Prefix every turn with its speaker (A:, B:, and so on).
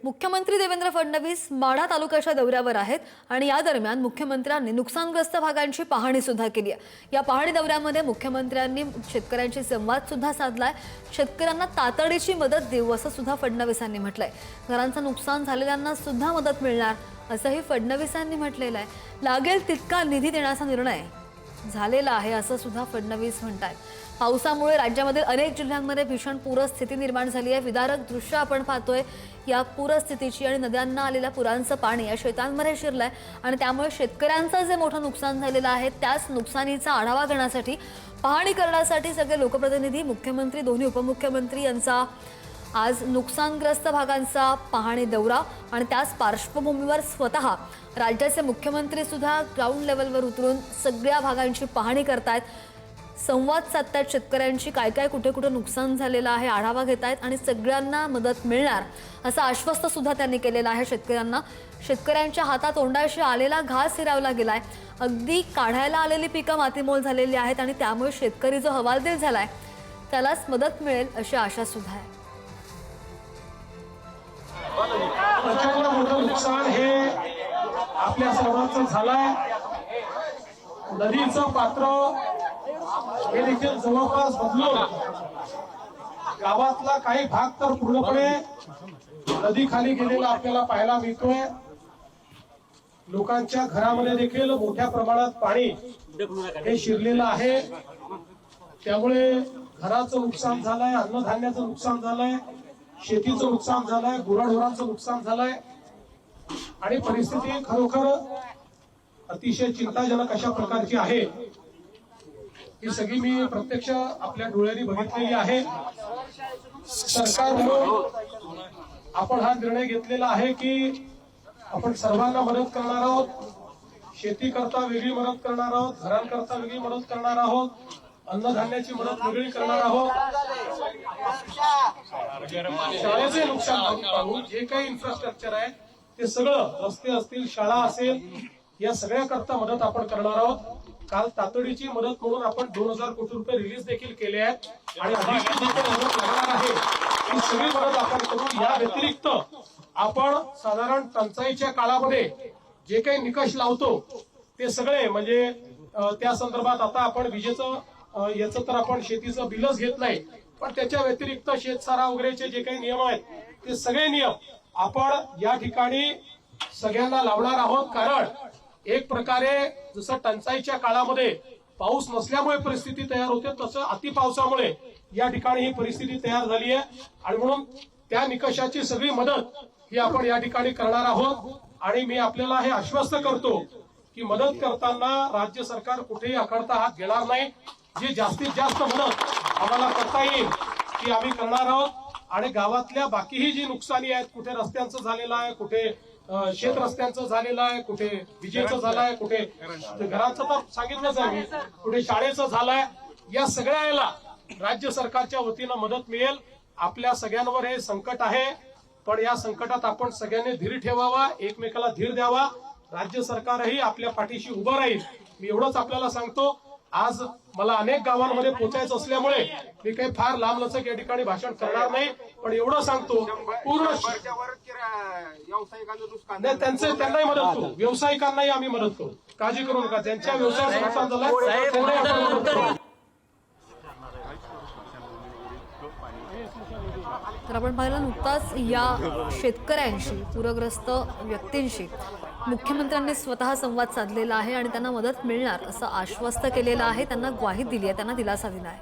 A: मुख्यमंत्री देवेंद्र फडणवीस माढा तालुक्याच्या दौऱ्यावर आहेत आणि या दरम्यान मुख्यमंत्र्यांनी नुकसानग्रस्त भागांची पाहणी सुद्धा केली आहे। या पाहणी दौऱ्यामध्ये मुख्यमंत्र्यांनी शेतकऱ्यांशी संवाद सुद्धा साधलाय। शेतकऱ्यांना तातडीची मदत देऊ असं सुद्धा फडणवीसांनी म्हटलंय। घरांचं नुकसान झालेल्यांना सुद्धा मदत मिळणार असंही फडणवीसांनी म्हटलेलं आहे। लागेल तितका निधी देण्याचा निर्णय झालेला आहे असं सुद्धा फडणवीस म्हणतात। पावसामुळे राज्यामध्ये अनेक जिल्ह्यांमध्ये भीषण पूरस्थिती निर्माण झाली आहे। विदारक दृश्य आपण पाहतोय या पूरस्थितीची आणि नद्यांना आलेल्या पुरांचं पाणी या शेतांमध्ये शिरलंय आणि त्यामुळे शेतकऱ्यांचं जे मोठं नुकसान झालेलं आहे त्याच नुकसानीचा आढावा घेण्यासाठी पाहणी करण्यासाठी सगळे लोकप्रतिनिधी, मुख्यमंत्री, दोन्ही उपमुख्यमंत्री यांचा आज नुकसानग्रस्त भागांचा पाहणी दौरा आणि त्याच पार्श्वभूमीवर स्वतः राज्याचे मुख्यमंत्री सुद्धा ग्राउंड लेवलवर उतरून सगळ्या भागांची पाहणी करतायत, संवाद साधतायत। शेतकऱ्यांची काय काय कुठे कुठे नुकसान झालेलं आहे आढावा घेतायत आणि सगळ्यांना मदत मिळणार असं आश्वस्त सुद्धा त्यांनी केलेलं आहे। शेतकऱ्यांच्या हातातोंडाशी आलेला घास हिरावला गेलाय, अगदी काढायला आलेली पिकं मातीमोल झालेली आहेत आणि त्यामुळे शेतकरी जो हवालदिल झालाय त्यालाच मदत मिळेल अशी आशा सुद्धा आहे।
B: प्रचंड मोठं नुकसान हे आपल्या सर्वांचं झालंय। नदीचं पात्र हे देखील जवळपास बदलून गावातला काही भाग तर पूर्णपणे नदी खाली गेलेला आपल्याला पाहायला मिळतोय। लोकांच्या घरामध्ये देखील मोठ्या प्रमाणात पाणी हे शिरलेलं आहे। त्यामुळे घराचं नुकसान झालंय, अन्नधान्याचं नुकसान झालंय, शेतीचं नुकसान झालंय, गुराढोरांचं नुकसान झालंय आणि परिस्थिती खरोखर अतिशय चिंताजनक अशा प्रकारची आहे। ही सगळी मी प्रत्यक्ष आपल्या डोळ्यांनी बघितलेली आहे। सरकार म्हणून आपण हा निर्णय घेतलेला आहे की आपण सर्वांना मदत करणार आहोत। शेती करता वेगळी मदत करणार आहोत, घरांकरता वेगळी मदत करणार आहोत, अन्नधान्याची मदत वेगळी करणार आहोत। शाळेचे नुकसान पाहून जे काही इन्फ्रास्ट्रक्चर आहे ते सगळं, रस्ते असतील, शाळा असेल, या सगळ्याकरता मदत आपण करणार आहोत। काल तातडीची मदत म्हणून आपण 2000 कोटी रुपये रिलीज देखील केले आहेत आणि अधिक मदत लागणार आहे ही सगळी मदत आपण करू। या व्यतिरिक्त आपण साधारण टंचाईच्या काळामध्ये जे काही निकष लावतो ते सगळे म्हणजे त्या संदर्भात आता आपण विजेचं याचं तर आपण शेतीचं बिलच घेत नाही, पण त्याच्या व्यतिरिक्त शेतसारा वगैरेचे जे काही नियम आहेत ते सगळे नियम आपण या ठिकाणी सगळ्यांना लावणार आहोत। कारण एक प्रकारे जसं टंचाईच्या काळामध्ये पाऊस नसल्यामुळे परिस्थिती तयार होते तसं अति पावसामुळे या ठिकाणी ही परिस्थिती तयार झाली आहे आणि म्हणून त्या निकषाची सगळी मदत ही आपण या ठिकाणी करणार आहोत। आणि मी आपल्याला हे आश्वस्त करतो की मदत करताना राज्य सरकार कुठेही आखडता हात घेणार नाही। जी जास्तीत जास्त मदत आम्हाला करता येईल ती आम्ही करणार आहोत आणि गावातल्या बाकीही जी नुकसानी आहेत, कुठे रस्त्यांचं झालेलं आहे, कुठे शेत रस्त्यांचं झालेलं आहे, कुठे विजेचं झालंय, कुठे घराचं तर सांगितलंच आहे, कुठे शाळेचं झालंय, या सगळ्या याला राज्य सरकारच्या वतीनं मदत मिळेल। आपल्या सगळ्यांवर हे संकट आहे, पण या संकटात आपण सगळ्यांनी धीर ठेवावा, एकमेकाला धीर द्यावा। राज्य सरकारही आपल्या पाठीशी उभं राहील। मी एवढंच आपल्याला सांगतो। आज मला अनेक गावांमध्ये पोहोचायचं असल्यामुळे मी काही फार लांबलचक या ठिकाणी भाषण करणार नाही, पण एवढं सांगतो पूर्ण त्यांनाही मदत करू, व्यावसायिकांनाही आम्ही मदत करू, काळजी करू नका। त्यांच्या व्यवसायाचं नुकसान झालंय त्यांनाही आपण मदत करू।
A: तर आपण पाहिलं नुकताच या शेतकऱ्यांशी, पूरग्रस्त व्यक्तींशी मुख्यमंत्र्यांनी स्वतः संवाद साधलेला आहे आणि त्यांना मदत मिळणार असं आश्वस्त केलेलं आहे, त्यांना ग्वाही दिली आहे, त्यांना दिलासा दिला आहे।